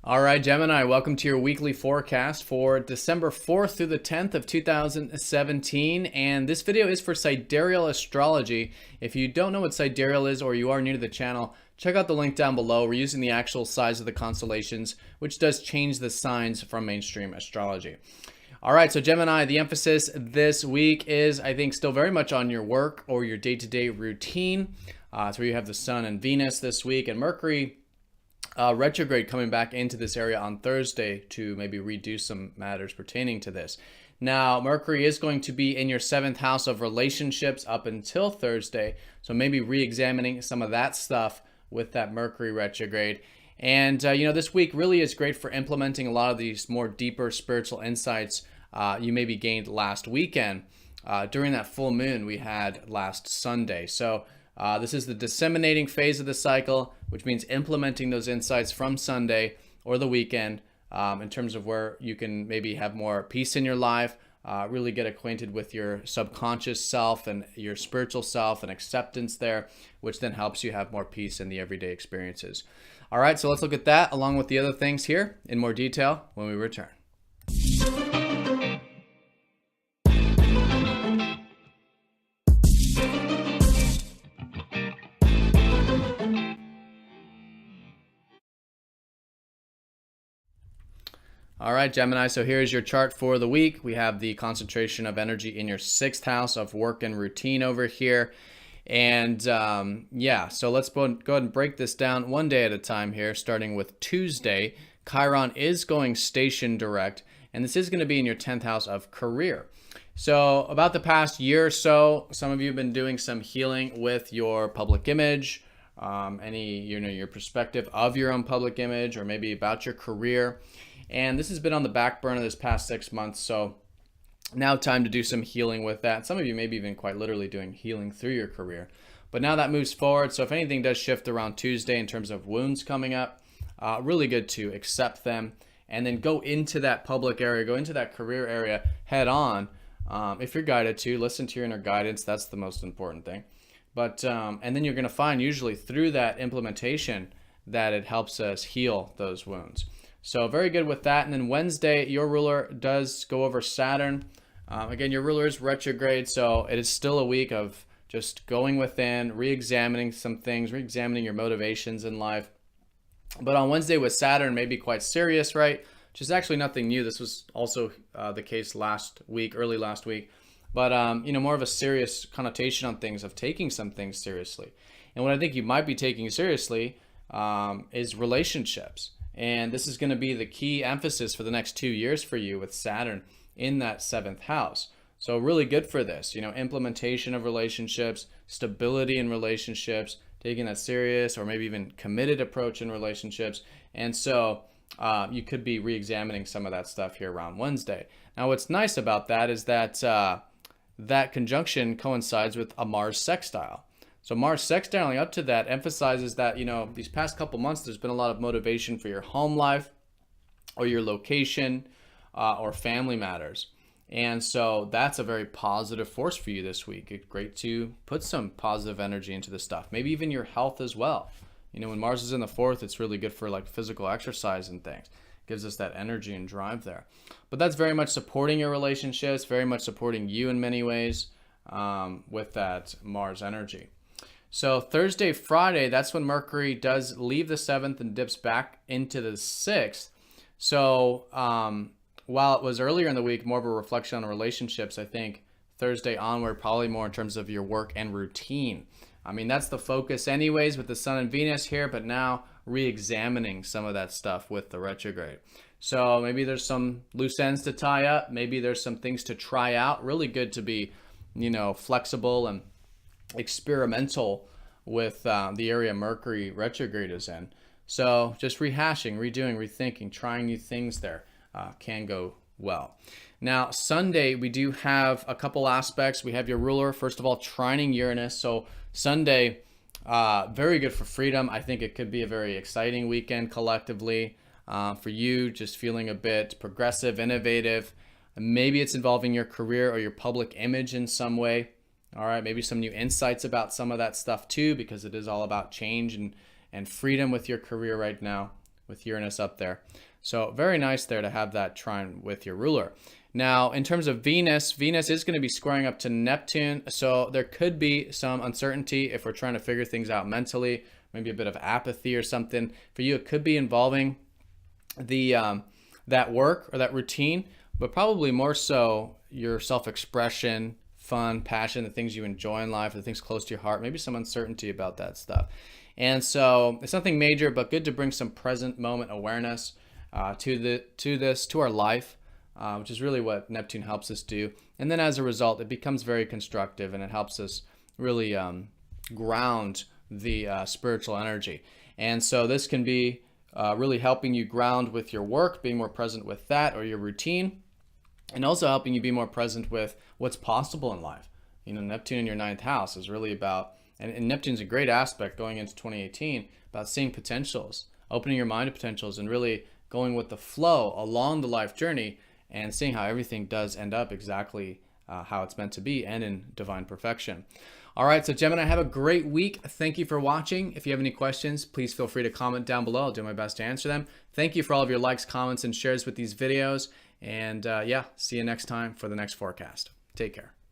All right, Gemini, welcome to your weekly forecast for December 4th through the 10th of 2017. And this video is for Sidereal Astrology. If you don't know what Sidereal is or you are new to the channel, check out the link down below. We're using the actual size of the constellations, which does change the signs from mainstream astrology. All right, so Gemini, the emphasis this week is, I think, still very much on your work or your day-to-day routine. So you have the Sun and Venus this week, and Mercury retrograde coming back into this area on Thursday to maybe redo some matters pertaining to this. Now, Mercury is going to be in your 7th house of relationships up until Thursday, so maybe re-examining some of that stuff with that Mercury retrograde. And, this week really is great for implementing a lot of these more deeper spiritual insights you maybe gained last weekend during that full moon we had last Sunday. So this is the disseminating phase of the cycle, which means implementing those insights from Sunday or the weekend in terms of where you can maybe have more peace in your life, really get acquainted with your subconscious self and your spiritual self and acceptance there, which then helps you have more peace in the everyday experiences. All right, so let's look at that along with the other things here in more detail when we return. All right, Gemini, so here's your chart for the week. We have the concentration of energy in your 6th house of work and routine over here. And so let's go ahead and break this down one day at a time here, starting with Tuesday. Chiron is going station direct, and this is going to be in your 10th house of career. So about the past year or so, some of you have been doing some healing with your public image, your perspective of your own public image, or maybe about your career. And this has been on the back burner this past 6 months, so now time to do some healing with that. Some of you maybe even quite literally doing healing through your career. But now that moves forward, so if anything does shift around Tuesday in terms of wounds coming up, really good to accept them and then go into that public area, go into that career area head on. If you're guided to, listen to your inner guidance. That's the most important thing. But and then you're going to find usually through that implementation that it helps us heal those wounds. So very good with that. And then Wednesday, your ruler does go over Saturn. Again, your ruler is retrograde, so it is still a week of just going within, re-examining some things, re-examining your motivations in life. But on Wednesday with Saturn, may be quite serious, right? Which is actually nothing new. This was also the case early last week. But, more of a serious connotation on things of taking some things seriously. And what I think you might be taking seriously is relationships. And this is going to be the key emphasis for the next 2 years for you with Saturn in that 7th house. So really good for this, implementation of relationships, stability in relationships, taking that serious or maybe even committed approach in relationships. And so you could be re-examining some of that stuff here around Wednesday. Now, what's nice about that is that that conjunction coincides with a Mars sextile. So Mars sextiling up to that emphasizes that, these past couple months, there's been a lot of motivation for your home life or your location or family matters. And so that's a very positive force for you this week. It's great to put some positive energy into this stuff. Maybe even your health as well. When Mars is in the 4th, it's really good for like physical exercise and things. It gives us that energy and drive there. But that's very much supporting your relationships, very much supporting you in many ways with that Mars energy. So Thursday, Friday, that's when Mercury does leave the 7th and dips back into the 6th. So while it was earlier in the week, more of a reflection on relationships, I think Thursday onward, probably more in terms of your work and routine. I mean, that's the focus anyways with the Sun and Venus here, but now re-examining some of that stuff with the retrograde. So maybe there's some loose ends to tie up. Maybe there's some things to try out. Really good to be, flexible and experimental with the area Mercury retrograde is in. So just rehashing, redoing, rethinking, trying new things there can go well. Now, Sunday, we do have a couple aspects. We have your ruler, first of all, trining Uranus. So Sunday, very good for freedom. I think it could be a very exciting weekend collectively for you, just feeling a bit progressive, innovative. Maybe it's involving your career or your public image in some way. All right, maybe some new insights about some of that stuff too, because it is all about change and freedom with your career right now. with Uranus up there. So very nice there to have that trine with your ruler. Now, in terms of Venus, Venus is going to be squaring up to Neptune. So there could be some uncertainty if we're trying to figure things out mentally, maybe a bit of apathy or something. For you, it could be involving the that work or that routine, but probably more so your self-expression, fun, passion, the things you enjoy in life, the things close to your heart, maybe some uncertainty about that stuff. And so it's nothing major, but good to bring some present moment awareness to our life, which is really what Neptune helps us do. And then as a result, it becomes very constructive and it helps us really ground the spiritual energy. And so this can be really helping you ground with your work, being more present with that or your routine, and also helping you be more present with what's possible in life. You know, Neptune in your 9th house is really about, and Neptune's a great aspect going into 2018, about seeing potentials, opening your mind to potentials, and really going with the flow along the life journey and seeing how everything does end up exactly how it's meant to be and in divine perfection. All right, so Gemini, have a great week. Thank you for watching. If you have any questions, please feel free to comment down below. I'll do my best to answer them. Thank you for all of your likes, comments, and shares with these videos. And yeah, see you next time for the next forecast. Take care.